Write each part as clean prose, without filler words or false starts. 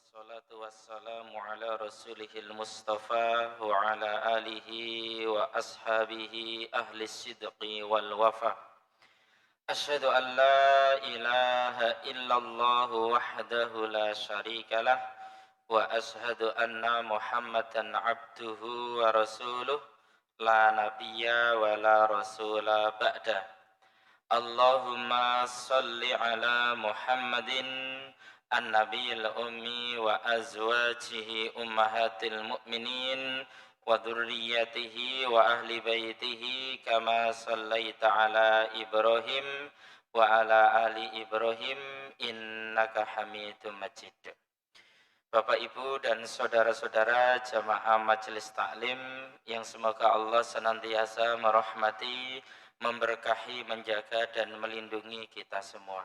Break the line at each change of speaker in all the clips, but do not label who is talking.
Wassalatu wassalamu ala rasulihil mustafa wa ala alihi wa ashabihi ahli sidqi wal wafa. Ashhadu an la ilaha illallah wahdahu la syarika lah wa ashhadu anna muhammadan abduhu wa rasuluh la nabiyya wa la rasula ba'da. Allahumma salli ala Muhammadin an-nabiyil ummi wa azwajihi ummahatil mu'minin wa dhurriyyatihi wa ahli baitihi kama sallaita ala Ibrahim wa ala ali Ibrahim innaka Hamidum Majid. Bapak Ibu dan saudara-saudara jamaah Majelis Taklim yang semoga Allah senantiasa merahmati, memberkahi, menjaga dan melindungi kita semua.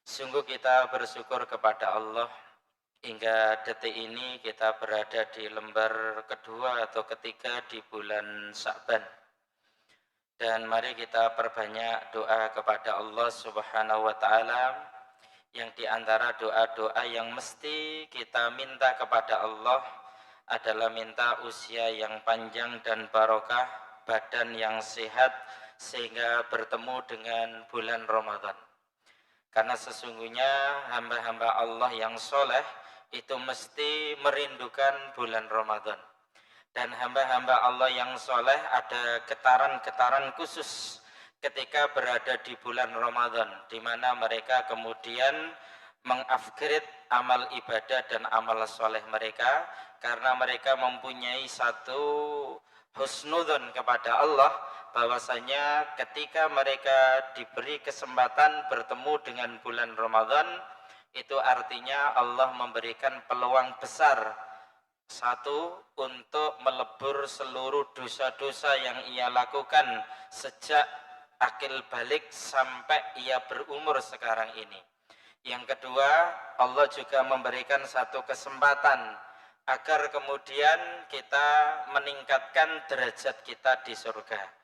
Sungguh kita bersyukur kepada Allah hingga detik ini kita berada di lembar kedua atau ketiga di bulan Sya'ban. Dan mari kita perbanyak doa kepada Allah Subhanahu wa taala, yang di antara doa-doa yang mesti kita minta kepada Allah adalah minta usia yang panjang dan barokah, badan yang sehat sehingga bertemu dengan bulan Ramadan. Karena sesungguhnya hamba-hamba Allah yang soleh itu mesti merindukan bulan Ramadan. Dan hamba-hamba Allah yang soleh ada getaran-getaran khusus ketika berada di bulan Ramadan, di mana mereka kemudian mengupgrade amal ibadah dan amal soleh mereka, karena mereka mempunyai satu husnudzon kepada Allah, bahwasanya ketika mereka diberi kesempatan bertemu dengan bulan Ramadan, itu artinya Allah memberikan peluang besar, satu, untuk melebur seluruh dosa-dosa yang ia lakukan sejak akil balik sampai ia berumur sekarang ini. Yang kedua, Allah juga memberikan satu kesempatan agar kemudian kita meningkatkan derajat kita di surga.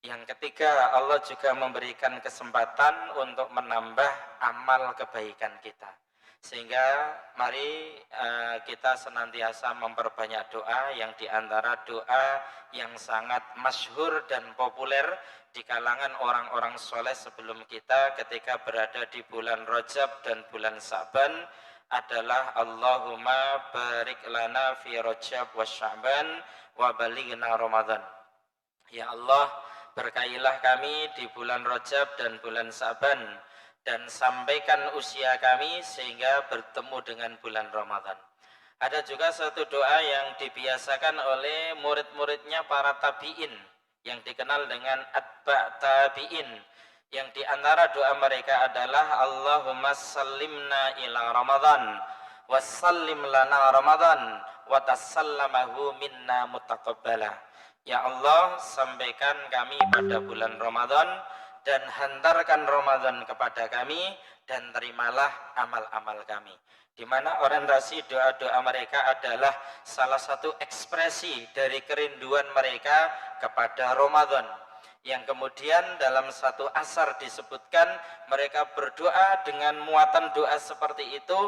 Yang ketiga, Allah juga memberikan kesempatan untuk menambah amal kebaikan kita. Sehingga mari kita senantiasa memperbanyak doa, yang diantara doa yang sangat masyhur dan populer di kalangan orang-orang soleh sebelum kita ketika berada di bulan Rajab dan bulan Sya'ban adalah Allahumma barik lana fi Rajab wa Sya'ban wa balighna Ramadan. Ya Allah, berkailah kami di bulan Rajab dan bulan Sya'ban, dan sampaikan usia kami sehingga bertemu dengan bulan Ramadan. Ada juga satu doa yang dibiasakan oleh murid-muridnya para tabi'in, yang dikenal dengan atba' tabi'in, yang diantara doa mereka adalah Allahumma sallimna ila Ramadan wassallim lana Ramadan wa tasallamahu minna mutaqabbala. Ya Allah, sampaikan kami pada bulan Ramadan dan hantarkan Ramadan kepada kami, dan terimalah amal-amal kami. Di mana orientasi doa-doa mereka adalah salah satu ekspresi dari kerinduan mereka kepada Ramadan, yang kemudian dalam satu asar disebutkan mereka berdoa dengan muatan doa seperti itu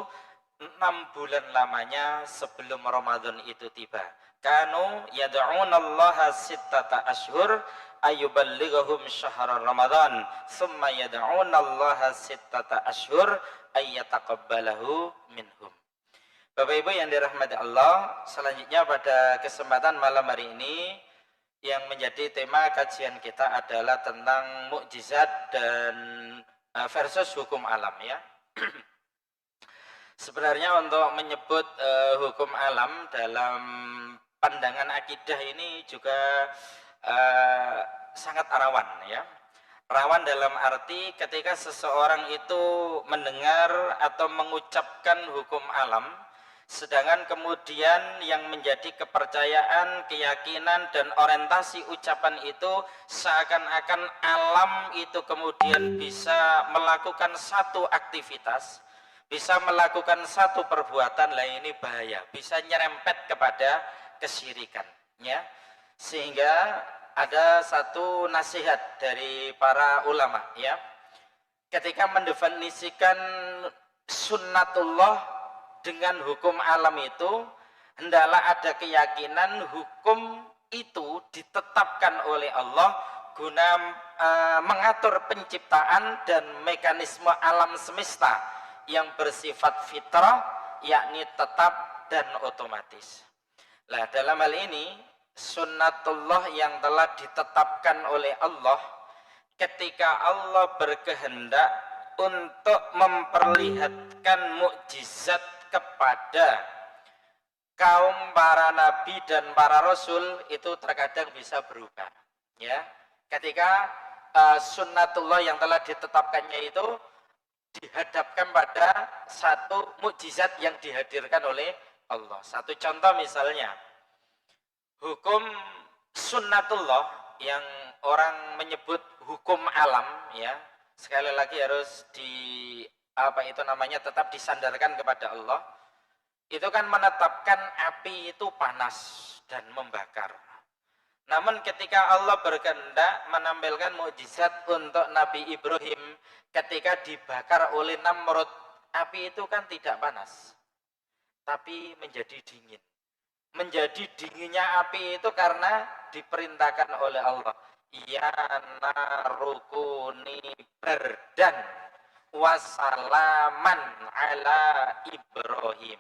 6 bulan lamanya sebelum Ramadan itu tiba. Kanu yad'unallaha sittata ashhur ayyuballighahum syahrul Ramadan summa yad'unallaha sittata ashhur ayyataqabbalahu minhum. Bapak Ibu yang dirahmati Allah, selanjutnya pada kesempatan malam hari ini yang menjadi tema kajian kita adalah tentang mukjizat dan versus hukum alam, ya. Sebenarnya untuk menyebut hukum alam dalam pandangan akidah ini juga sangat rawan, ya. Rawan dalam arti ketika seseorang itu mendengar atau mengucapkan hukum alam, sedangkan kemudian yang menjadi kepercayaan, keyakinan dan orientasi ucapan itu seakan-akan alam itu kemudian bisa melakukan satu aktivitas, bisa melakukan satu perbuatan, lah ini bahaya, bisa nyerempet kepada kesyirikan, ya. Sehingga ada satu nasihat dari para ulama, ya, ketika mendefinisikan sunnatullah dengan hukum alam itu hendaklah ada keyakinan hukum itu ditetapkan oleh Allah guna mengatur penciptaan dan mekanisme alam semesta yang bersifat fitrah, yakni tetap dan otomatis. Nah, dalam hal ini sunnatullah yang telah ditetapkan oleh Allah ketika Allah berkehendak untuk memperlihatkan mukjizat kepada kaum para nabi dan para rasul, itu terkadang bisa berubah, ya. Ketika sunnatullah yang telah ditetapkannya itu dihadapkan pada satu mukjizat yang dihadirkan oleh Allah. Satu contoh misalnya, hukum sunnatullah yang orang menyebut hukum alam, ya. Sekali lagi harus tetap disandarkan kepada Allah. Itu kan menetapkan api itu panas dan membakar. Namun ketika Allah berkehendak menampilkan mukjizat untuk Nabi Ibrahim ketika dibakar oleh Namrud, api itu kan tidak panas, tapi menjadi dingin. Menjadi dinginnya api itu karena diperintahkan oleh Allah. Ya narukuni berdan wasalaman ala Ibrahim.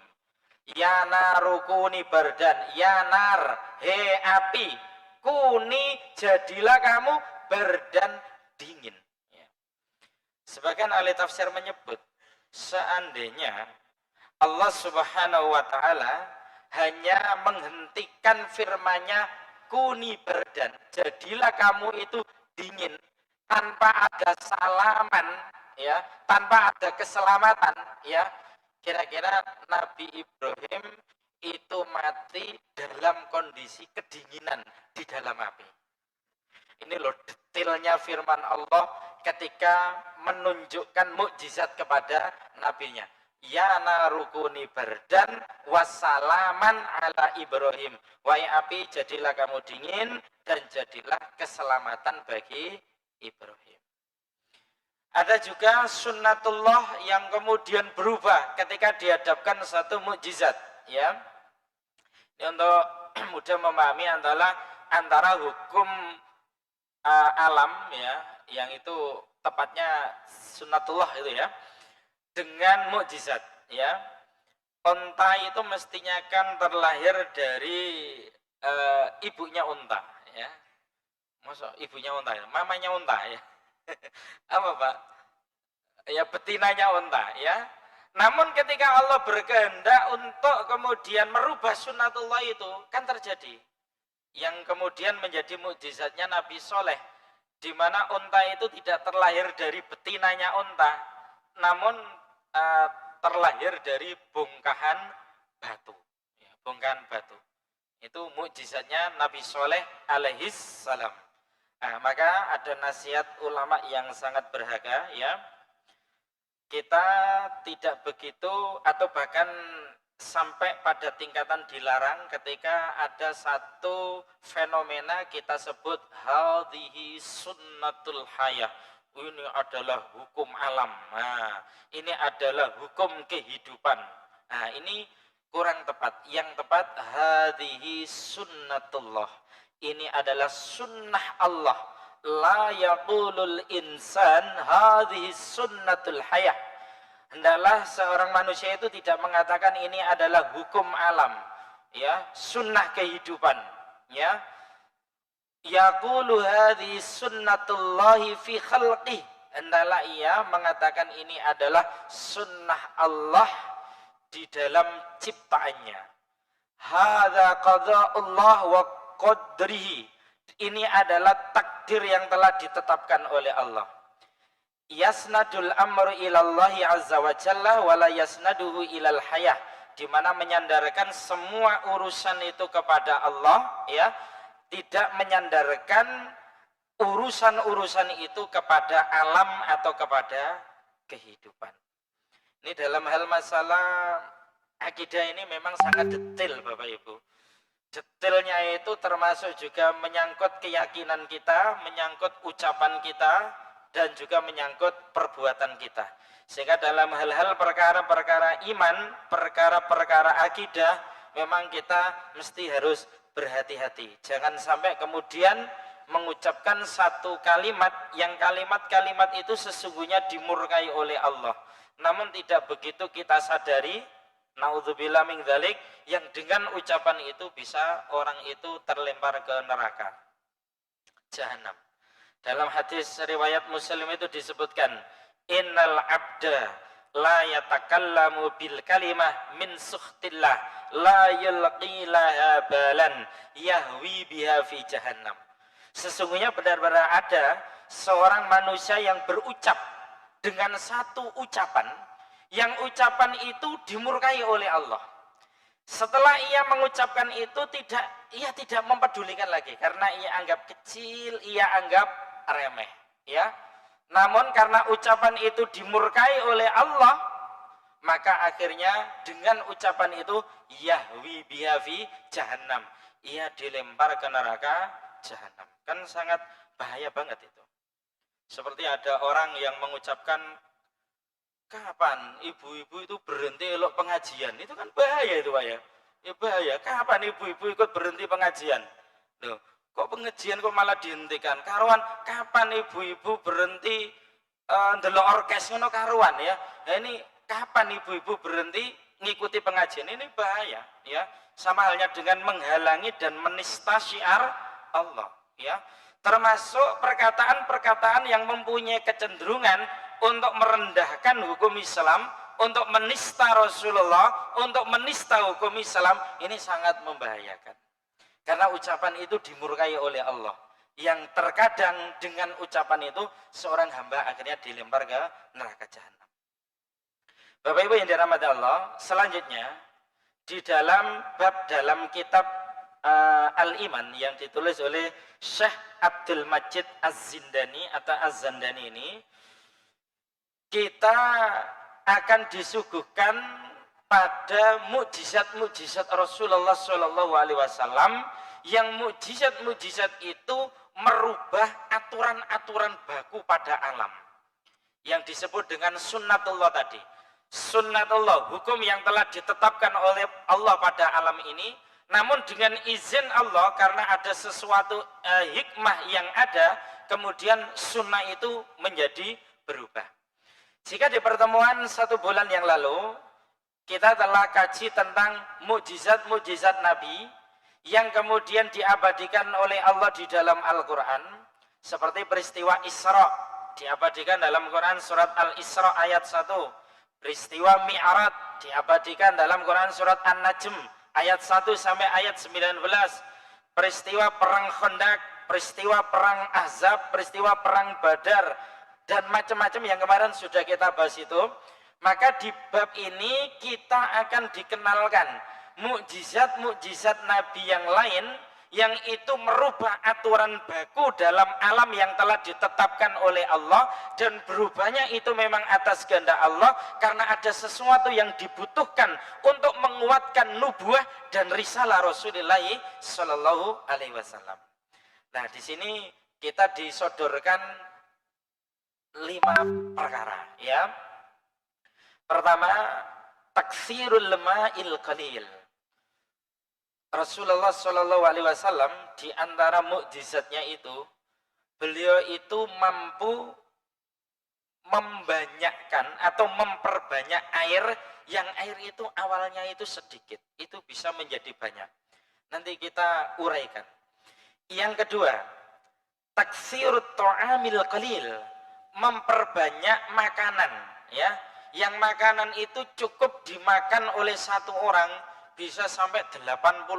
Ya narukuni berdan, ya nar, he api, kuni jadilah kamu berdan dingin. Ya. Sebagian ahli tafsir menyebut seandainya Allah Subhanahu wa taala hanya menghentikan firman-Nya kuni berdan, jadilah kamu itu dingin, tanpa ada salaman, ya, tanpa ada keselamatan, ya. Kira-kira Nabi Ibrahim itu mati dalam kondisi kedinginan di dalam api. Ini loh detailnya firman Allah ketika menunjukkan mukjizat kepada nabinya. Ya narukuni berdan wassalaman ala Ibrahim. Wahai api, jadilah kamu dingin dan jadilah keselamatan bagi Ibrahim. Ada juga sunnatullah yang kemudian berubah ketika dihadapkan satu mukjizat, ya. Ini untuk mudah memahami antara hukum alam, ya, yang itu tepatnya sunnatullah itu, ya, dengan mukjizat, ya. Unta itu mestinya kan terlahir dari ibunya unta, ya. Masa ibunya unta, ya? Mamanya unta, ya. Apa Pak? Ya betinanya unta, ya. Namun ketika Allah berkehendak untuk kemudian merubah sunnatullah itu, kan terjadi. Yang kemudian menjadi mukjizatnya Nabi Soleh, di mana unta itu tidak terlahir dari betinanya unta, namun terlahir dari bongkahan batu, ya, bongkahan batu. Itu mukjizatnya Nabi Soleh alaihis salam. Nah, maka ada nasihat ulama yang sangat berharga, ya. Kita tidak begitu atau bahkan sampai pada tingkatan dilarang ketika ada satu fenomena kita sebut hadhihi sunnatul hayah. Ini adalah hukum alam. Nah, ini adalah hukum kehidupan. Nah, ini kurang tepat. Yang tepat hadhihi sunnatullah. Ini adalah sunnah Allah. La yaqulul insan hadhihi sunnatul hayah. Hendaklah seorang manusia itu tidak mengatakan ini adalah hukum alam, ya, sunnah kehidupan, ya. Yaqulu hadhihi sunnatullahi fi khalqih. Hendaklah ia mengatakan ini adalah sunnah Allah di dalam ciptaannya. Hadza qada'ullah wa qadrihi. Ini adalah takdir yang telah ditetapkan oleh Allah. Yasnadul amru ilallahi azza wa jalla wala yasnaduhu ilal hayah, di mana menyandarkan semua urusan itu kepada Allah, ya, tidak menyandarkan urusan-urusan itu kepada alam atau kepada kehidupan. Ini dalam hal masalah akidah ini memang sangat detail Bapak Ibu. Detailnya itu termasuk juga menyangkut keyakinan kita, menyangkut ucapan kita, dan juga menyangkut perbuatan kita. Sehingga dalam hal-hal perkara-perkara iman, perkara-perkara akidah, memang kita mesti harus berhati-hati. Jangan sampai kemudian mengucapkan satu kalimat yang kalimat-kalimat itu sesungguhnya dimurkai oleh Allah. Namun tidak begitu kita sadari, naudzubillah min dzalik, yang dengan ucapan itu bisa orang itu terlempar ke neraka jahanam. Dalam hadis riwayat Muslim itu disebutkan, innal abda la yatakallamu bil kalimah min sukhtillah la yulqi laha balan yahwi biha fi jahannam. Sesungguhnya benar-benar ada seorang manusia yang berucap dengan satu ucapan, yang ucapan itu dimurkai oleh Allah. Setelah ia mengucapkan itu, ia tidak mempedulikan lagi karena ia anggap kecil, ia anggap remeh, ya. Namun karena ucapan itu dimurkai oleh Allah, maka akhirnya dengan ucapan itu yahwi biha fi jahannam, ia dilempar ke neraka jahanam. Kan sangat bahaya banget itu. Seperti ada orang yang mengucapkan, kapan ibu-ibu itu berhenti elok pengajian? Itu kan bahaya itu, Pak ya. Ya bahaya. Kapan ibu-ibu ikut berhenti pengajian? Loh, kok pengajian kok malah dihentikan? Karuan, kapan ibu-ibu berhenti ndelok orkes ngono karuan ya? Nah, ini kapan ibu-ibu berhenti ngikuti pengajian? Ini bahaya, ya. Sama halnya dengan menghalangi dan menista syiar Allah, ya. Termasuk perkataan-perkataan yang mempunyai kecenderungan untuk merendahkan hukum Islam, untuk menista Rasulullah, untuk menista hukum Islam, ini sangat membahayakan. Karena ucapan itu dimurkai oleh Allah, yang terkadang dengan ucapan itu seorang hamba akhirnya dilempar ke neraka jahanam. Bapak Ibu yang dirahmati Allah, selanjutnya di dalam kitab Al-Iman yang ditulis oleh Syekh Abdul Majid Az-Zindani atau Az-Zandani ini, kita akan disuguhkan pada mukjizat-mukjizat Rasulullah SAW, yang mukjizat-mukjizat itu merubah aturan-aturan baku pada alam, yang disebut dengan sunnatullah tadi. Sunnatullah, hukum yang telah ditetapkan oleh Allah pada alam ini, namun dengan izin Allah, karena ada sesuatu hikmah yang ada, kemudian sunnah itu menjadi berubah. Jika di pertemuan 1 bulan yang lalu kita telah kaji tentang mukjizat-mukjizat Nabi yang kemudian diabadikan oleh Allah di dalam Al-Quran, seperti peristiwa Isra diabadikan dalam Quran surat Al-Isra ayat 1, peristiwa Mi'raj diabadikan dalam Quran surat An-Najm ayat 1 sampai ayat 19, peristiwa perang Khandaq, peristiwa perang Ahzab, peristiwa perang Badar, dan macam-macam yang kemarin sudah kita bahas itu. Maka di bab ini kita akan dikenalkan mukjizat-mukjizat Nabi yang lain yang itu merubah aturan baku dalam alam yang telah ditetapkan oleh Allah, dan berubahnya itu memang atas kehendak Allah karena ada sesuatu yang dibutuhkan untuk menguatkan nubuah dan risalah Rasulullah Shallallahu Alaihi Wasallam. Nah, di sini kita disodorkan 5 perkara, ya. Pertama, taksirul ma'il qalil. Rasulullah Shallallahu Alaihi Wasallam di antara mukjizatnya itu, beliau itu mampu membanyakkan atau memperbanyak air, yang air itu awalnya itu sedikit, itu bisa menjadi banyak. Nanti kita uraikan. Yang kedua, taksirut ta'amil qalil, memperbanyak makanan, ya, yang makanan itu cukup dimakan oleh satu orang bisa sampai 80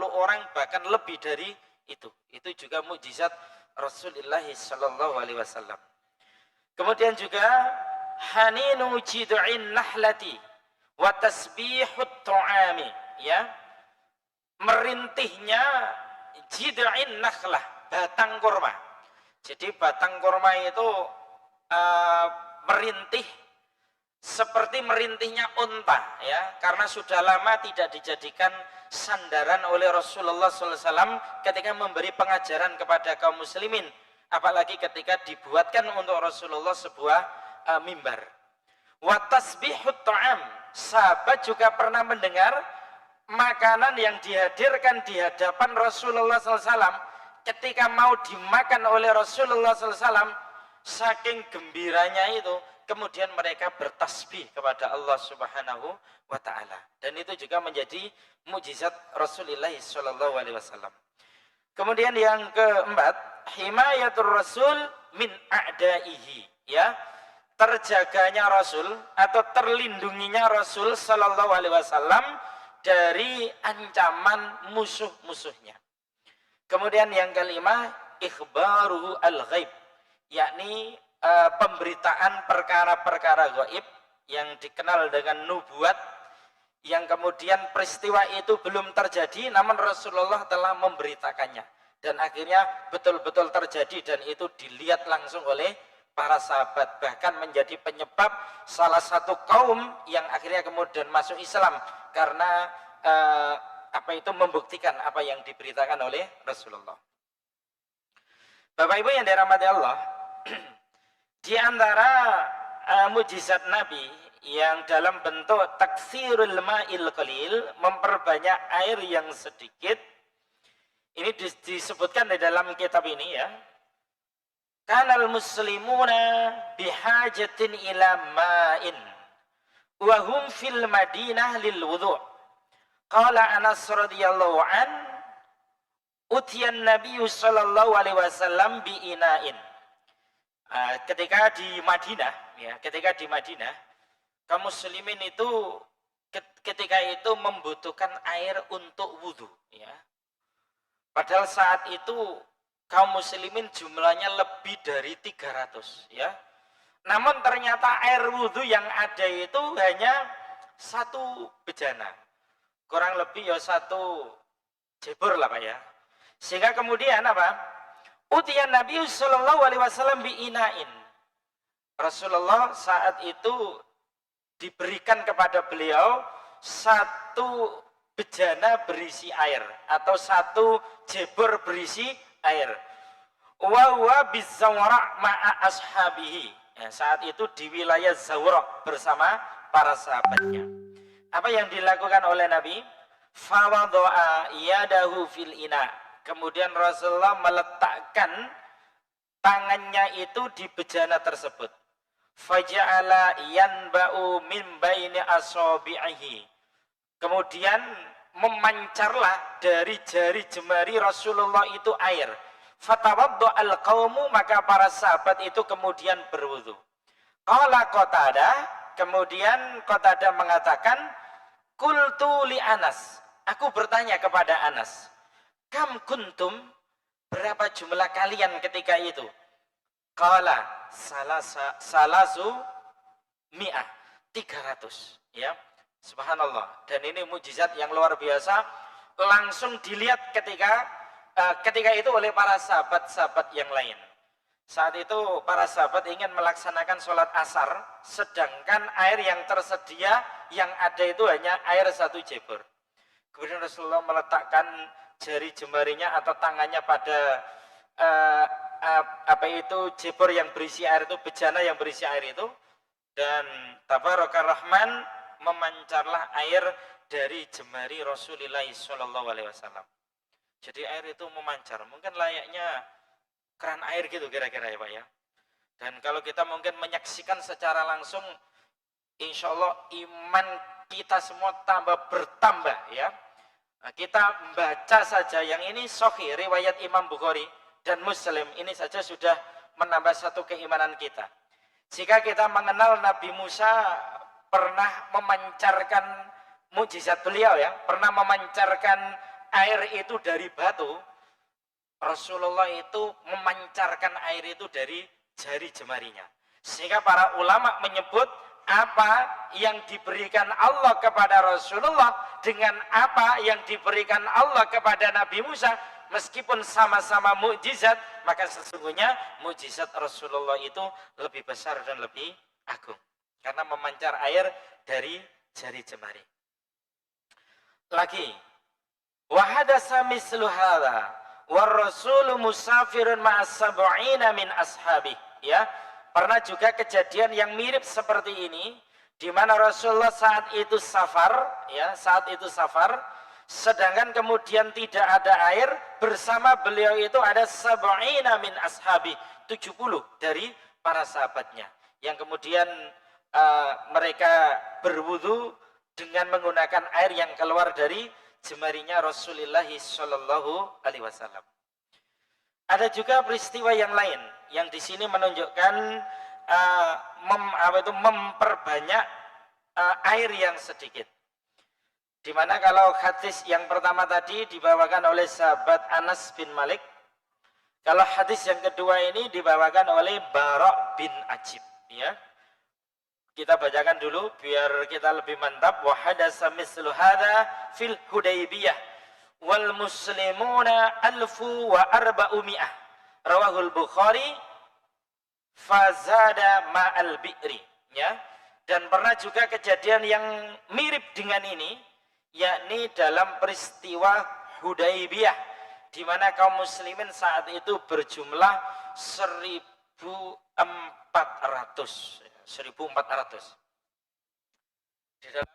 orang, bahkan lebih dari itu. Itu juga mukjizat Rasulullah Sallallahu Alaihi Wasallam. Kemudian juga haninu jid'in nahlati wa tasbihut tu'ami, ya, merintihnya jid'in nakhlah, batang kurma. Jadi batang kurma itu merintih seperti merintihnya unta, ya, karena sudah lama tidak dijadikan sandaran oleh Rasulullah SAW ketika memberi pengajaran kepada kaum muslimin, apalagi ketika dibuatkan untuk Rasulullah sebuah mimbar. Wa tasbihut ta'am, sahabat juga pernah mendengar makanan yang dihadirkan di hadapan Rasulullah SAW ketika mau dimakan oleh Rasulullah SAW, saking gembiranya itu kemudian mereka bertasbih kepada Allah Subhanahu wa ta'ala. Dan itu juga menjadi mukjizat Rasulullah SAW. Kemudian yang keempat, himayatul Rasul min a'daihi, ya, terjaganya Rasul atau terlindunginya Rasul sallallahu alaihi wasallam dari ancaman musuh-musuhnya. Kemudian yang kelima, ikhbaruhu al-ghaib, yakni pemberitaan perkara-perkara gaib yang dikenal dengan nubuat, yang kemudian peristiwa itu belum terjadi namun Rasulullah telah memberitakannya dan akhirnya betul-betul terjadi dan itu dilihat langsung oleh para sahabat, bahkan menjadi penyebab salah satu kaum yang akhirnya kemudian masuk Islam karena membuktikan apa yang diberitakan oleh Rasulullah. Bapak Ibu yang dirahmati Allah, di antara mukjizat Nabi yang dalam bentuk taksirul ma'il qalil, memperbanyak air yang sedikit, ini disebutkan di dalam kitab ini, ya. Kanal muslimuna bihajatin ila ma'in wa hum fil madinah lil wudhu'. Qala Anas radhiyallahu an, utiyan Nabi sallallahu alaihi wasallam bi ina'in. Ketika di Madinah, ya, kaum muslimin itu ketika itu membutuhkan air untuk wudhu, ya. Padahal saat itu kaum muslimin jumlahnya lebih dari 300, ya. Namun ternyata air wudhu yang ada itu hanya satu bejana, kurang lebih ya satu jebor lah Pak, ya. Sehingga kemudian apa? Utiyan Nabi sallallahu alaihi wasallam bi ina'in. Rasulullah saat itu diberikan kepada beliau satu bejana berisi air atau satu jebor berisi air. Wa huwa bizawra ma'a ashabihi. Ya, saat itu di wilayah Zawra bersama para sahabatnya. Apa yang dilakukan oleh Nabi? Fawadha'a yadahu fil ina'. Kemudian Rasulullah meletakkan tangannya itu di bejana tersebut. Faja'ala yanba'u min baini asabi'ihi. Kemudian memancarlah dari jari jemari Rasulullah itu air. Fatawadda'al qaumu, maka para sahabat itu kemudian berwudu. Qala Qatadah, kemudian Qatadah mengatakan, qultu li Anas, aku bertanya kepada Anas, kam kuntum, berapa jumlah kalian ketika itu? Qala salasu mi'ah, 300, ya. Subhanallah. Dan ini mukjizat yang luar biasa, langsung dilihat ketika itu oleh para sahabat-sahabat yang lain. Saat itu para sahabat ingin melaksanakan sholat asar, sedangkan air yang tersedia yang ada itu hanya air satu jebor. Kemudian Rasulullah meletakkan jari jemarinya atau tangannya pada jebor yang berisi air itu, bejana yang berisi air itu, dan tabarakar rahman, memancarlah air dari jemari Rasulullah sallallahu alaihi wasallam. Jadi air itu memancar, mungkin layaknya keran air gitu kira-kira, ya Pak, ya. Dan kalau kita mungkin menyaksikan secara langsung, insya Allah iman kita semua bertambah, ya. Nah, kita membaca saja yang ini sahih riwayat Imam Bukhari dan Muslim, ini saja sudah menambah satu keimanan kita. Jika kita mengenal Nabi Musa pernah memancarkan mukjizat beliau, ya, pernah memancarkan air itu dari batu, Rasulullah itu memancarkan air itu dari jari jemarinya. Sehingga para ulama menyebut apa yang diberikan Allah kepada Rasulullah dengan apa yang diberikan Allah kepada Nabi Musa, meskipun sama-sama mukjizat, maka sesungguhnya mukjizat Rasulullah itu lebih besar dan lebih agung karena memancar air dari jari jemari. Lagi, wa hadasa mislu hadza war rasulu musafirun ma'as sab'ina min ashabi, ya. Pernah juga kejadian yang mirip seperti ini, di mana Rasulullah saat itu safar, ya, saat itu safar, sedangkan kemudian tidak ada air, bersama beliau itu ada sab'ina min ashabi, 70 dari para sahabatnya, yang kemudian mereka berwudu dengan menggunakan air yang keluar dari jemarinya Rasulullah Shallallahu Alaihi Wasallam. Ada juga peristiwa yang lain yang di sini menunjukkan memperbanyak air yang sedikit. Dimana kalau hadis yang pertama tadi dibawakan oleh sahabat Anas bin Malik, kalau hadis yang kedua ini dibawakan oleh Bara' bin Ajib. Ya, kita bacakan dulu biar kita lebih mantap. Wa hadasa mislu hadza fil Hudaybiyah wal muslimuna 1400. Rawahul Bukhari fazada ma'al bi'ri. Ya, dan pernah juga kejadian yang mirip dengan ini, yakni dalam peristiwa Hudaybiyah, di mana kaum muslimin saat itu berjumlah 1400. Di dalam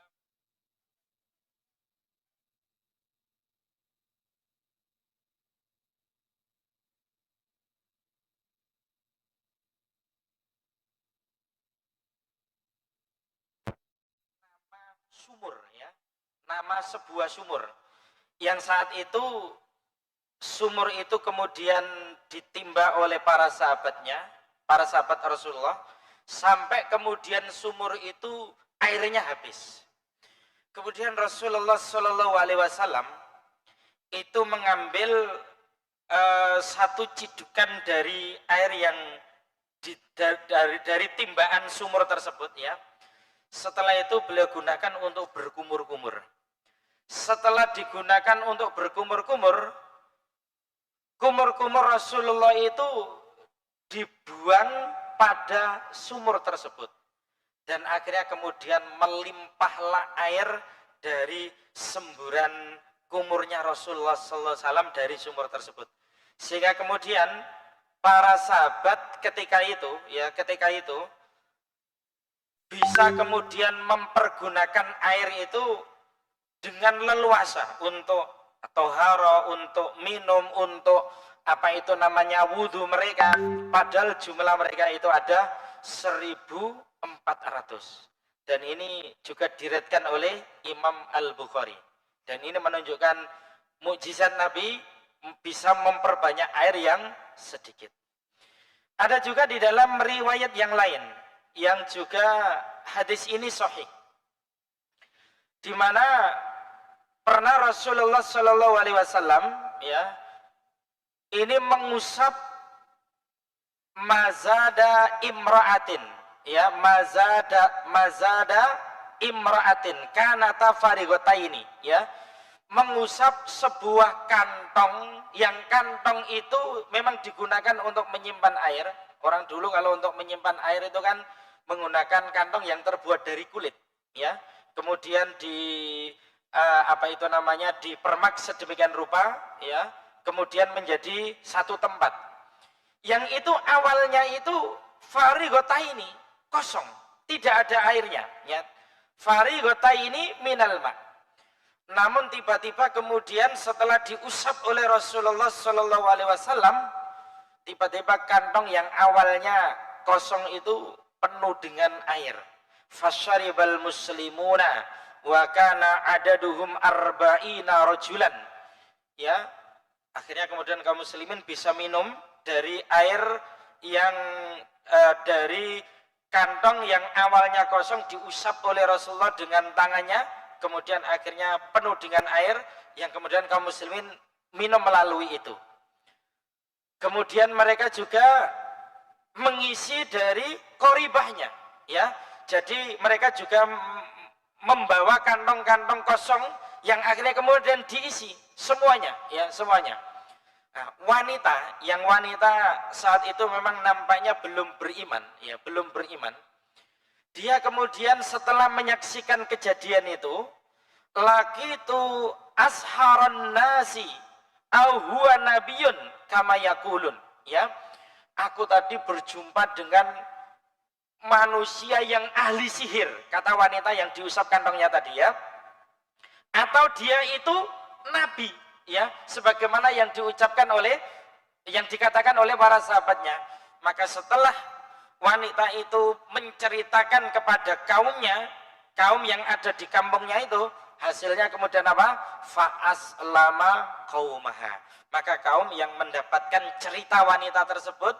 sumur, ya, nama sebuah sumur yang saat itu sumur itu kemudian ditimba oleh para sahabatnya, para sahabat Rasulullah, sampai kemudian sumur itu airnya habis. Kemudian Rasulullah Shallallahu Alaihi Wasallam itu mengambil satu cidukan dari air yang dari timbaan sumur tersebut, ya. Setelah itu beliau gunakan untuk berkumur-kumur. Setelah digunakan untuk berkumur-kumur, kumur-kumur Rasulullah itu dibuang pada sumur tersebut, dan akhirnya kemudian melimpahlah air dari semburan kumurnya Rasulullah SAW dari sumur tersebut, sehingga kemudian para sahabat ketika itu bisa kemudian mempergunakan air itu dengan leluasa untuk toharo, untuk minum, untuk apa itu namanya wudhu mereka, padahal jumlah mereka itu ada 1400. Dan ini juga diriwayatkan oleh Imam Al-Bukhari, dan ini menunjukkan mukjizat Nabi bisa memperbanyak air yang sedikit. Ada juga di dalam riwayat yang lain yang juga hadis ini sahih, di mana pernah Rasulullah Shallallahu Alaihi Wasallam, ya, ini mengusap mazada imra'atin, ya, mazada imra'atin kanata farigotaini, ya, mengusap sebuah kantong yang kantong itu memang digunakan untuk menyimpan air. Orang dulu kalau untuk menyimpan air itu kan menggunakan kantong yang terbuat dari kulit, ya, kemudian dipermak sedemikian rupa, ya, kemudian menjadi satu tempat. Yang itu awalnya itu farigotaini, kosong, tidak ada airnya, ya. Farigotaini minal ma. Namun tiba-tiba kemudian setelah diusap oleh Rasulullah Shallallahu Alaihi Wasallam, tiba-tiba kantong yang awalnya kosong itu penuh dengan air. Fasyaribal muslimuna wa kana adaduhum arba'ina rajulan, ya, akhirnya kemudian kaum muslimin bisa minum dari air yang dari kantong yang awalnya kosong diusap oleh Rasulullah dengan tangannya, kemudian akhirnya penuh dengan air yang kemudian kaum muslimin minum melalui itu. Kemudian mereka juga mengisi dari koribahnya, ya. Jadi mereka juga membawa kantong-kantong kosong yang akhirnya kemudian diisi semuanya, ya, semuanya. Nah, wanita saat itu memang nampaknya belum beriman, ya, belum beriman. Dia kemudian setelah menyaksikan kejadian itu, laki itu asharon nasi au huwa nabiyun kama yakulun, ya. Aku tadi berjumpa dengan manusia yang ahli sihir, kata wanita yang diusap kantongnya tadi ya, atau dia itu nabi ya, sebagaimana yang diucapkan oleh, yang dikatakan oleh para sahabatnya. Maka setelah wanita itu menceritakan kepada kaumnya, kaum yang ada di kampungnya itu, hasilnya kemudian apa? Fa'aslama qaumaha. Maka kaum yang mendapatkan cerita wanita tersebut,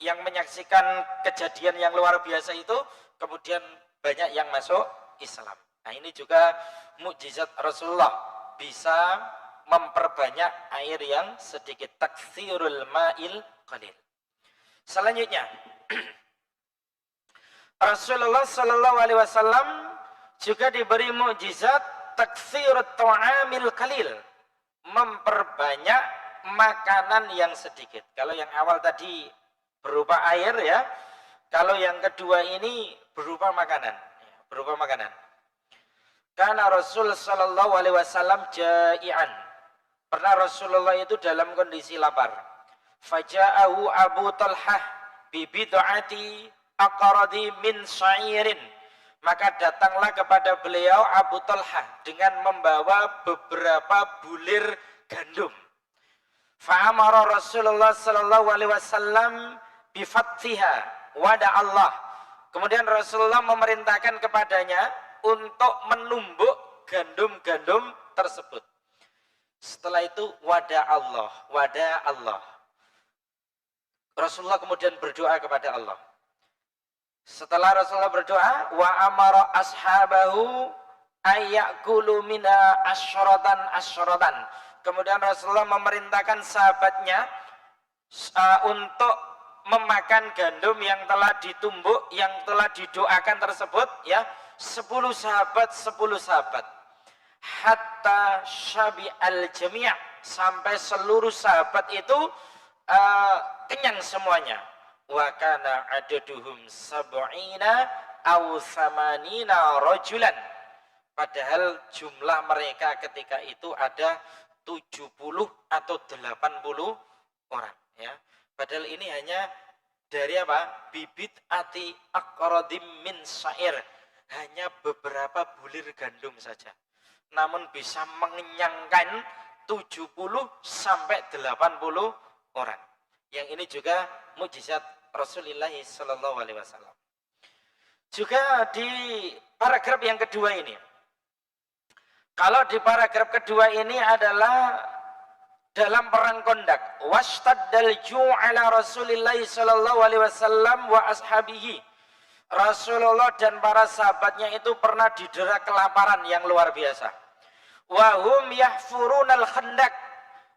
yang menyaksikan kejadian yang luar biasa itu, kemudian banyak yang masuk Islam. Nah ini juga mukjizat Rasulullah, bisa memperbanyak air yang sedikit, taktsirul ma'il qalil. Selanjutnya Rasulullah Shallallahu Alaihi Wasallam juga diberi mukjizat taktsirut ta'amil qalil, memperbanyak makanan yang sedikit. Kalau yang awal tadi berupa air ya, kalau yang kedua ini berupa makanan, berupa makanan. Karena Rasul Shallallahu Alaihi Wasallam jai'an, pernah Rasulullah itu dalam kondisi lapar. Faja'ahu Abu Talhah bibid'ati aqradi min syairin, maka datanglah kepada beliau Abu Talhah dengan membawa beberapa bulir gandum. Fa'amara Rasulullah Shallallahu Alaihi Wasallam bifathiha wada Allah. Kemudian Rasulullah memerintahkan kepadanya untuk menumbuk gandum-gandum tersebut. Setelah itu wada Allah, wada Allah. Rasulullah kemudian berdoa kepada Allah. Setelah Rasulullah berdoa, wa amara ashabahu ayyakulu mina asyratan. Kemudian Rasulullah memerintahkan sahabatnya untuk memakan gandum yang telah ditumbuk, yang telah didoakan tersebut ya, 10 sahabat, hatta syabi al jami', sampai seluruh sahabat itu kenyang semuanya. Wa kana adaduhum sab'ina aw thamanina rajulan, padahal jumlah mereka ketika itu ada 70 atau 80 orang ya. Padahal ini hanya dari apa? Bibit ati aqradim min syair, hanya beberapa bulir gandum saja, namun bisa mengenyangkan 70 sampai 80 orang. Yang ini juga mukjizat Rasulullah Sallallahu Alaihi Wasallam. Juga di paragraf yang kedua ini, kalau di paragraf kedua ini adalah dalam perang Kondak, wastaddal ju'ala Rasulillah Sallallahu Alaihi Wasallam wa ashabihi. Rasulullah dan para sahabatnya itu pernah didera kelaparan yang luar biasa. Wa hum yahfurunal khandak,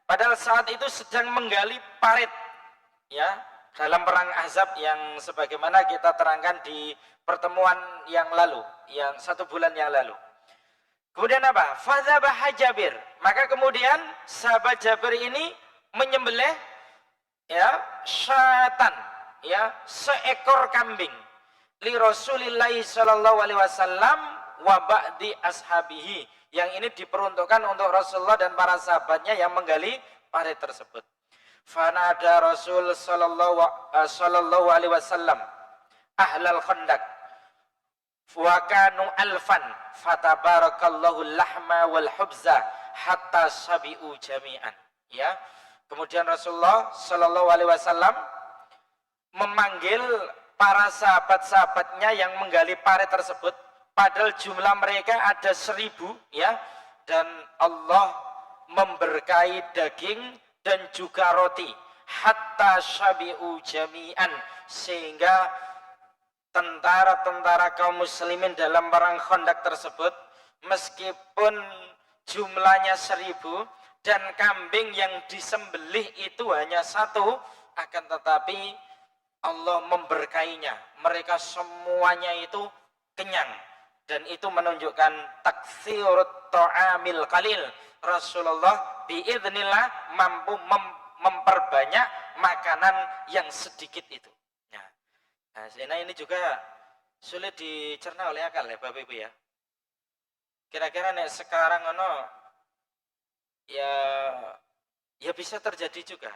padahal saat itu sedang menggali parit ya, dalam perang Ahzab yang sebagaimana kita terangkan di pertemuan yang lalu, yang 1 bulan yang lalu. Kemudian apa? Fadzabah Jabir, maka kemudian sahabat Jabir ini menyembelih ya syatan ya, seekor kambing li Rasulillah Sallallahu Alaihi Wasallam wa ba'di ashabihi, yang ini diperuntukkan untuk Rasulullah dan para sahabatnya yang menggali parit tersebut. Fanada Rasul Sallallahu Alaihi Wasallam ahlal khandak wa kanu alfan fatabarakallahu lahma wal hubza hatta sabi'u jami'an ya. Kemudian Rasulullah Sallallahu Alaihi Wasallam memanggil para sahabat-sahabatnya yang menggali parit tersebut, padahal jumlah mereka ada 1000 ya, dan Allah memberkahi daging dan juga roti, hatta syabi'u jami'an, sehingga tentara-tentara kaum muslimin dalam perang Khandaq tersebut, meskipun jumlahnya 1000 dan kambing yang disembelih itu hanya 1, akan tetapi Allah memberkainya, mereka semuanya itu kenyang, dan itu menunjukkan taktsirut ta'amil qalil. Rasulullah biidznillah mampu memperbanyak makanan yang sedikit itu. Nah, sehingga ini juga sulit dicerna oleh akal ya Bapak Ibu ya. Kira-kira nek sekarang ya bisa terjadi juga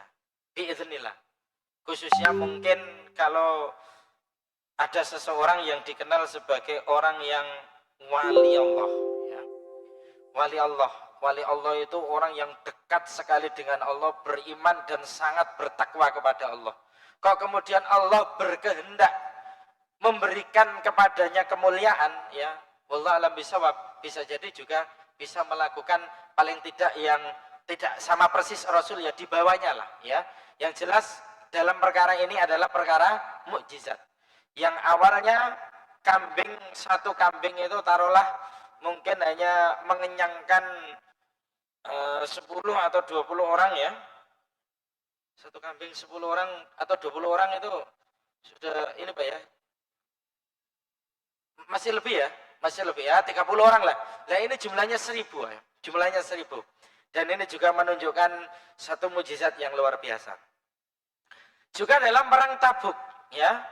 biidznillah. Khususnya mungkin kalau ada seseorang yang dikenal sebagai orang yang wali Allah, ya. Wali Allah. Wali Allah itu orang yang dekat sekali dengan Allah, beriman dan sangat bertakwa kepada Allah. Kok kemudian Allah berkehendak memberikan kepadanya kemuliaan, ya, wallah alam bisawab, bisa jadi juga bisa melakukan paling tidak yang tidak sama persis Rasul, ya di bawahnya lah, ya. Yang jelas dalam perkara ini adalah perkara mukjizat. Yang awalnya satu kambing itu taruhlah mungkin hanya mengenyangkan 10 atau 20 orang, ya. Satu kambing 10 orang atau 20 orang itu sudah ini Pak, ya. Masih lebih ya, 30 orang lah. Nah ini jumlahnya 1000, ya. Jumlahnya 1000. Dan ini juga menunjukkan satu mujizat yang luar biasa. Juga dalam perang Tabuk, ya,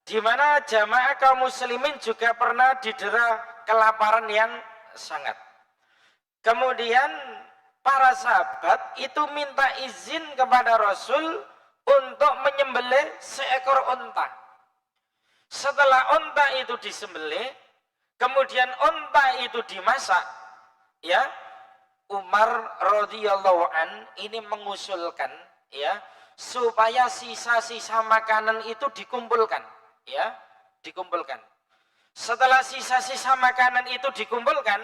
di mana jamaah kaum muslimin juga pernah didera kelaparan yang sangat. Kemudian para sahabat itu minta izin kepada Rasul untuk menyembelih seekor unta. Setelah unta itu disembelih, kemudian unta itu dimasak, ya, Umar radhiyallahu an ini mengusulkan, ya, supaya sisa-sisa makanan itu dikumpulkan, ya, dikumpulkan. Setelah sisa-sisa makanan itu dikumpulkan,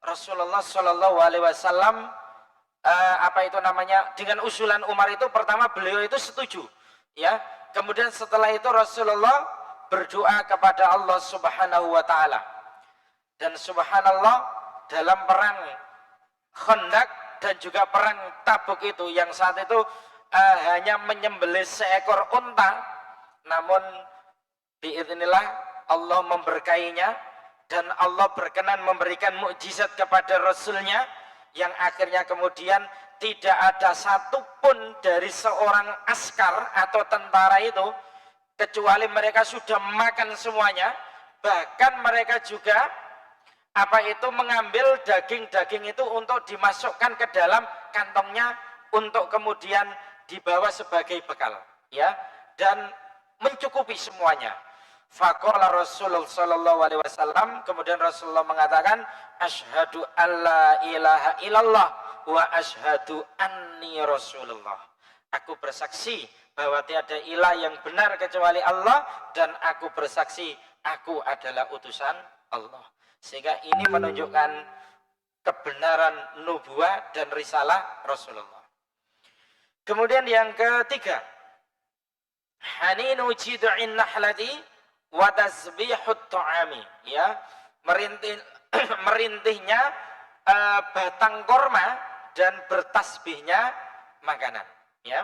Rasulullah Shallallahu Alaihi Wasallam dengan usulan Umar itu, pertama beliau itu setuju, ya. Kemudian setelah itu Rasulullah berdoa kepada Allah Subhanahu Wa Taala. Dan subhanallah, dalam perang Khandaq dan juga perang Tabuk itu, yang saat itu hanya menyembelih seekor unta, namun biidznillah Allah memberkainya dan Allah berkenan memberikan mukjizat kepada Rasulnya, yang akhirnya kemudian tidak ada satupun dari seorang askar atau tentara itu kecuali mereka sudah makan semuanya. Bahkan mereka juga mengambil daging-daging itu untuk dimasukkan ke dalam kantongnya untuk kemudian dibawa sebagai bekal, ya, dan mencukupi semuanya. Faqala Rasulullah sallallahu alaihi wasallam, kemudian Rasulullah mengatakan, asyhadu alla ilaha illallah wa asyhadu anni rasulullah. Aku bersaksi bahwa tiada ilah yang benar kecuali Allah, dan aku bersaksi aku adalah utusan Allah. Sehingga ini menunjukkan kebenaran nubuah dan risalah Rasulullah. Kemudian yang ketiga, haninu jid'in nahlati wa tasbihut ta'ami, ya, merintihnya batang korma dan bertasbihnya makanan, ya.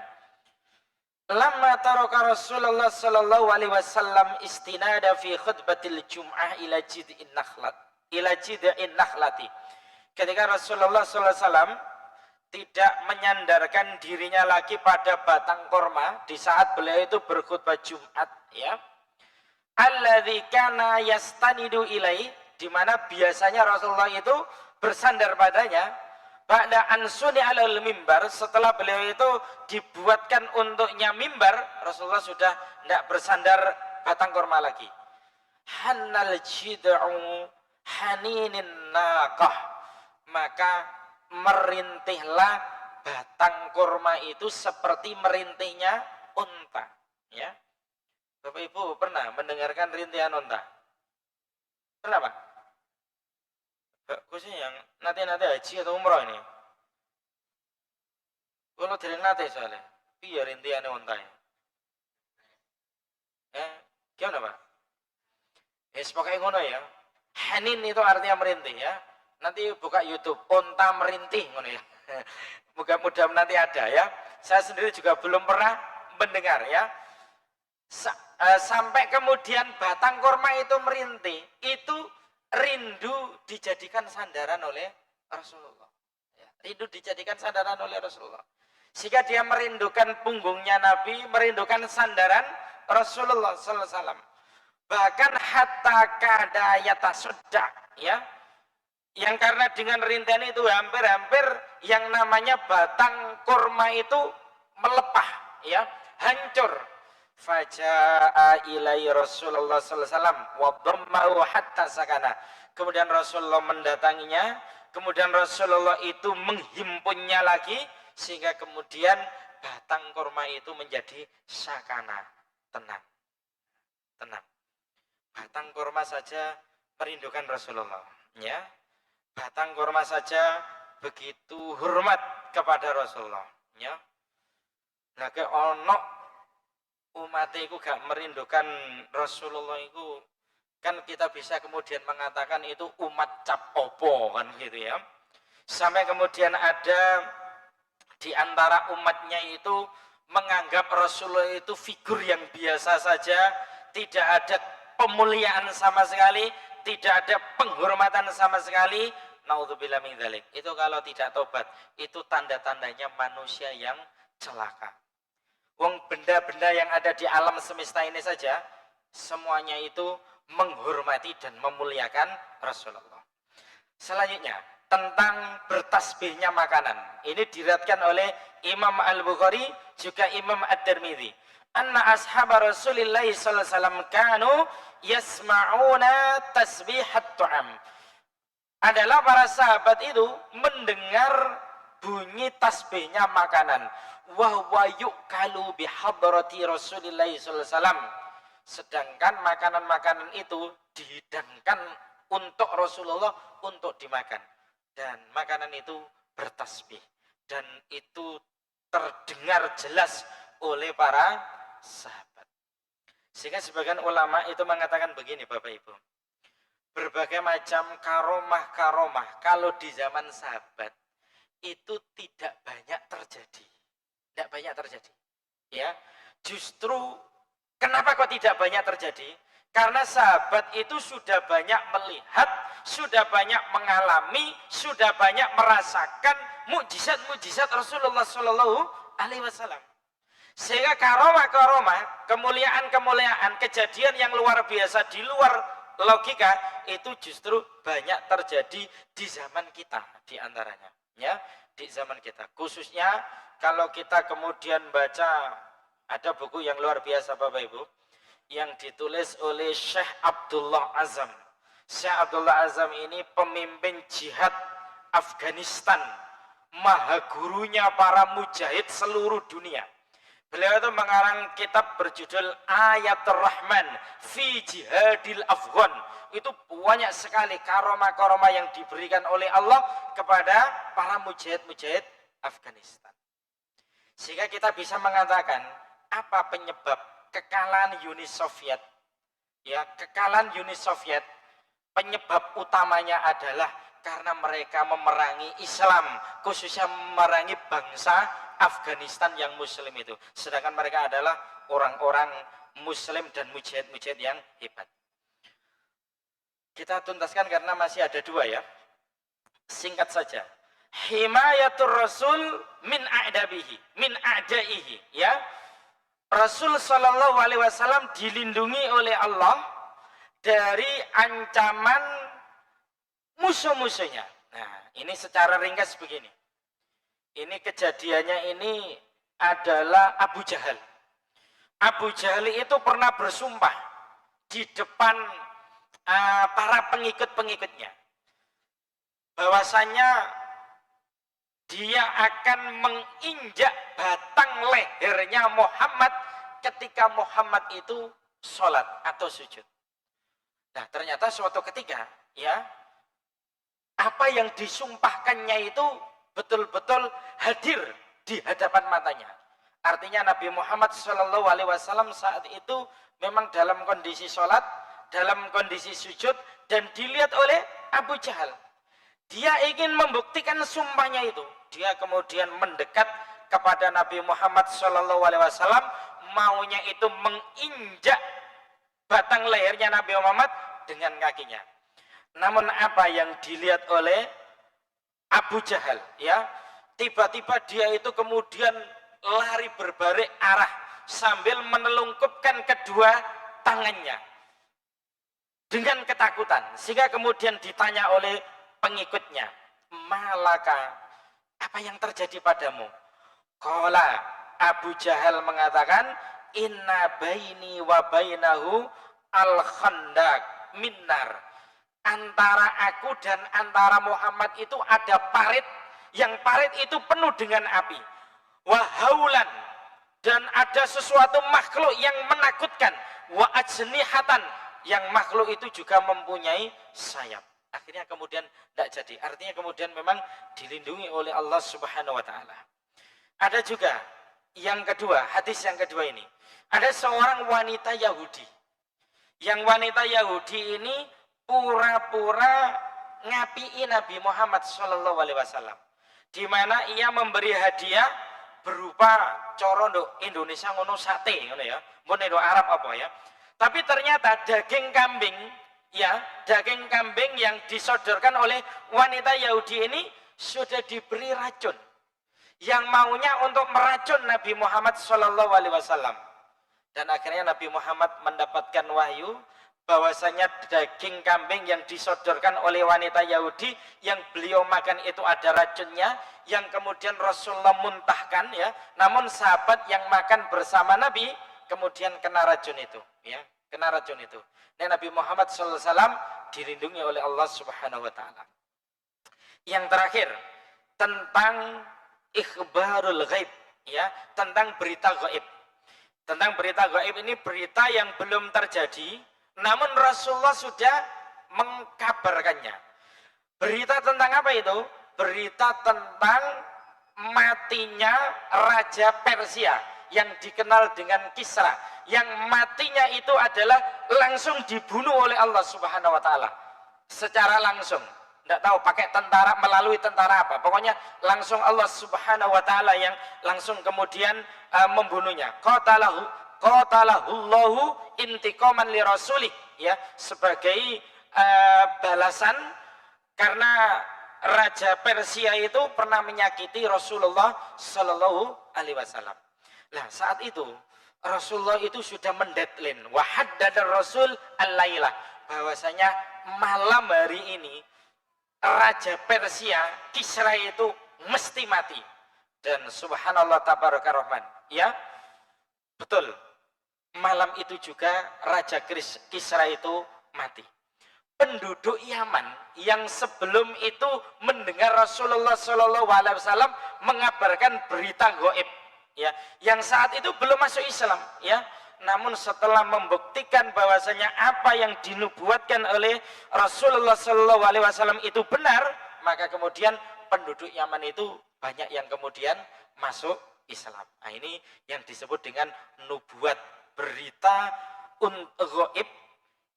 Lamma taraka Rasulullah sallallahu alaihi wasallam istinada fi khutbatil jum'ah ila jid'in nakhlati. Ketika Rasulullah sallallahu alaihi wasallam tidak menyandarkan dirinya lagi pada batang korma di saat beliau itu berkhutbah Jumat, ya. Alladzi kana yastanidu ilai, di mana biasanya Rasulullah itu bersandar padanya. Ba'da ansuni alal mimbar, setelah beliau itu dibuatkan untuknya mimbar, Rasulullah sudah tidak bersandar batang korma lagi. Hannal jid'u haninin naqah, maka merintihlah batang korma itu seperti merintihnya unta, ya. Bapak Ibu pernah mendengarkan rintihan unta? Pernah Pak? Khususnya yang nanti haji atau umroh ini. Kalau dari nanti soalnya, iya rintihan unta ya. Gimana Pak? Pokoknya ngono ya. Hanin itu artinya merintih, ya. Nanti buka YouTube, unta merintih ngono ya. Mudah-mudahan nanti ada, ya. Saya sendiri juga belum pernah mendengar, ya. Sampai kemudian batang korma itu merintih, itu rindu dijadikan sandaran oleh Rasulullah, ya. Rindu dijadikan sandaran oleh Rasulullah, sehingga dia merindukan punggungnya Nabi, merindukan sandaran Rasulullah sallallahu alaihi wasallam. Bahkan hatta kada yatasudda, ya, yang karena dengan rintihan itu hampir-hampir yang namanya batang kurma itu melepah, ya, hancur, Faja'a ilai Rasulullah sallallahu alaihi wasallam wa dhamma'u hatta sakana. Kemudian Rasulullah mendatanginya, kemudian Rasulullah itu menghimpunnya lagi sehingga kemudian batang kurma itu menjadi sakana, tenang. Tenang. Batang kurma saja merindukan Rasulullah, ya. Batang kurma saja begitu hormat kepada Rasulullah, ya. Nah, ke ono umat itu gak merindukan Rasulullah itu, kan kita bisa kemudian mengatakan itu umat cap opo kan gitu ya. Sampai kemudian ada di antara umatnya itu menganggap Rasulullah itu figur yang biasa saja, tidak ada pemuliaan sama sekali, tidak ada penghormatan sama sekali. Naudzubillah min dzalik. Itu kalau tidak tobat, itu tanda-tandanya manusia yang celaka. Wong benda-benda yang ada di alam semesta ini saja semuanya itu menghormati dan memuliakan Rasulullah. Selanjutnya tentang bertasbihnya makanan. Ini diriwayatkan oleh Imam Al-Bukhari juga Imam At-Tirmidzi. Anna ashab Rasulillah sallallahu alaihi wasallam kanu yasma'una tasbihat tu'am. Adalah para sahabat itu mendengar bunyi tasbihnya makanan. Wa huwa yu'kalu bihadrati Rasulillah sallallahu alaihi wasallam. Sedangkan makanan-makanan itu dihidangkan untuk Rasulullah untuk dimakan, dan makanan itu bertasbih, dan itu terdengar jelas oleh para sahabat. Sehingga sebagian ulama itu mengatakan begini, Bapak Ibu, berbagai macam karomah-karomah kalau di zaman sahabat itu tidak banyak terjadi. Tidak banyak terjadi. Ya, justru kenapa kok tidak banyak terjadi? Karena sahabat itu sudah banyak melihat, sudah banyak mengalami, sudah banyak merasakan mukjizat-mukjizat Rasulullah Shallallahu Alaihi Wasallam. Sehingga karomah-karomah, kemuliaan-kemuliaan, kejadian yang luar biasa di luar logika itu justru banyak terjadi di zaman kita, di antaranya, ya, di zaman kita. Khususnya kalau kita kemudian baca, ada buku yang luar biasa Bapak Ibu yang ditulis oleh Syekh Abdullah Azam. Syekh Abdullah Azam ini pemimpin jihad Afghanistan, maha gurunya para mujahid seluruh dunia. Beliau itu mengarang kitab berjudul Ayatul Rahman fi Jihadil Afghan. Itu banyak sekali karomah-karomah yang diberikan oleh Allah kepada para mujahid-mujahid Afghanistan. Sehingga kita bisa mengatakan apa penyebab kekalahan Uni Soviet? Ya, kekalahan Uni Soviet penyebab utamanya adalah karena mereka memerangi Islam, khususnya memerangi bangsa Afghanistan yang Muslim itu. Sedangkan mereka adalah orang-orang Muslim dan mujahid-mujahid yang hebat. Kita tuntaskan karena masih ada dua ya. Singkat saja. Himayatur Rasul min a'dabihi, min a'daihi, ya. Rasul Shallallahu Alaihi Wasallam dilindungi oleh Allah dari ancaman musuh-musuhnya. Nah, ini secara ringkas begini. Ini kejadiannya ini adalah Abu Jahal. Abu Jahal itu pernah bersumpah di depan para pengikut-pengikutnya bahwasanya dia akan menginjak batang lehernya Muhammad ketika Muhammad itu sholat atau sujud. Nah, ternyata suatu ketika, ya, apa yang disumpahkannya itu betul-betul hadir di hadapan matanya. Artinya Nabi Muhammad SAW saat itu memang dalam kondisi sholat, dalam kondisi sujud, dan dilihat oleh Abu Jahal. Dia ingin membuktikan sumpahnya itu. Dia kemudian mendekat kepada Nabi Muhammad SAW, maunya itu menginjak batang lehernya Nabi Muhammad dengan kakinya. Namun apa yang dilihat oleh Abu Jahal, ya, tiba-tiba dia itu kemudian lari berbalik arah sambil menelungkupkan kedua tangannya dengan ketakutan, sehingga kemudian ditanya oleh pengikutnya, malaka, apa yang terjadi padamu? Qala, Abu Jahal mengatakan, inna baini wa bainahu al-khandaq minnar. Antara aku dan antara Muhammad itu ada parit, yang parit itu penuh dengan api. Wahaulan, dan ada sesuatu makhluk yang menakutkan. Wa ajnihatan, yang makhluk itu juga mempunyai sayap. Akhirnya kemudian tidak jadi. Artinya kemudian memang dilindungi oleh Allah Subhanahu wa taala. Ada juga yang kedua, hadis yang kedua ini. Ada seorang wanita Yahudi. Yang wanita Yahudi ini pura-pura ngapii Nabi Muhammad SAW. Di mana ia memberi hadiah berupa corondo Indonesia ngono sate ngono ya. Mun Arab apa ya. Tapi ternyata daging kambing, ya, daging kambing yang disodorkan oleh wanita Yahudi ini sudah diberi racun. Yang maunya untuk meracun Nabi Muhammad SAW. Dan akhirnya Nabi Muhammad mendapatkan wahyu bahwasanya daging kambing yang disodorkan oleh wanita Yahudi yang beliau makan itu ada racunnya, yang kemudian Rasulullah muntahkan, ya. Namun sahabat yang makan bersama Nabi kemudian kena racun itu, ya, kena racun itu. Dan Nabi Muhammad SAW dilindungi oleh Allah Subhanahu Wa Taala. Yang terakhir tentang ikhbarul ghaib, ya, tentang berita gaib. Tentang berita gaib ini berita yang belum terjadi, namun Rasulullah sudah mengkabarkannya. Berita tentang apa itu? Berita tentang matinya Raja Persia yang dikenal dengan Kisra, yang matinya itu adalah langsung dibunuh oleh Allah Subhanahu wa taala. Secara langsung. Tidak tahu pakai tentara, melalui tentara apa. Pokoknya langsung Allah Subhanahu wa taala yang langsung kemudian membunuhnya. Qatalahullahu intiqaman li rasulih, ya, sebagai balasan karena Raja Persia itu pernah menyakiti Rasulullah Sallallahu Alaihi Wasallam. Nah, saat itu Rasulullah itu sudah mendeadline wa haddada Rasul al-lailah, bahwasanya malam hari ini Raja Persia Kisra itu mesti mati. Dan subhanallah tabaraka rahman, ya, betul, malam itu juga Raja Kisra itu mati. Penduduk Yaman yang sebelum itu mendengar Rasulullah SAW mengabarkan berita gaib, ya, yang saat itu belum masuk Islam, ya, namun setelah membuktikan bahwasanya apa yang dinubuatkan oleh Rasulullah SAW itu benar, maka kemudian penduduk Yaman itu banyak yang kemudian masuk Islam. Nah, ini yang disebut dengan nubuat, berita gaib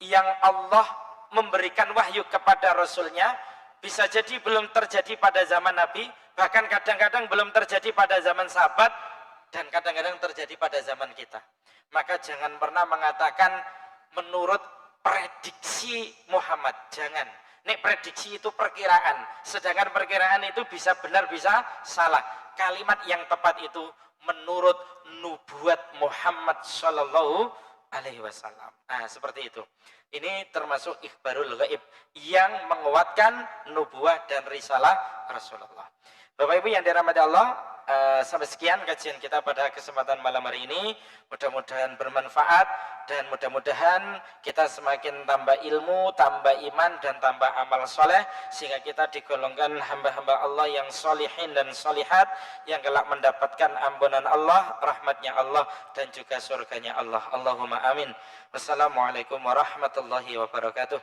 yang Allah memberikan wahyu kepada Rasulnya. Bisa jadi belum terjadi pada zaman Nabi, bahkan kadang-kadang belum terjadi pada zaman sahabat, dan kadang-kadang terjadi pada zaman kita. Maka jangan pernah mengatakan menurut prediksi Muhammad, jangan. Nek prediksi itu perkiraan, sedangkan perkiraan itu bisa benar bisa salah. Kalimat yang tepat itu menurut nubuat Muhammad Sallallahu Alaihi Wasallam. Nah, seperti itu. Ini termasuk ikhbarul ghaib yang menguatkan nubuah dan risalah Rasulullah. Bapak Ibu yang dirahmati Allah, sampai sekian kajian kita pada kesempatan malam hari ini. Mudah-mudahan bermanfaat dan mudah-mudahan kita semakin tambah ilmu, tambah iman dan tambah amal soleh, sehingga kita digolongkan hamba-hamba Allah yang solihin dan solihat, yang kelak mendapatkan ampunan Allah, rahmatnya Allah dan juga surganya Allah. Allahumma amin. Wassalamualaikum warahmatullahi wabarakatuh.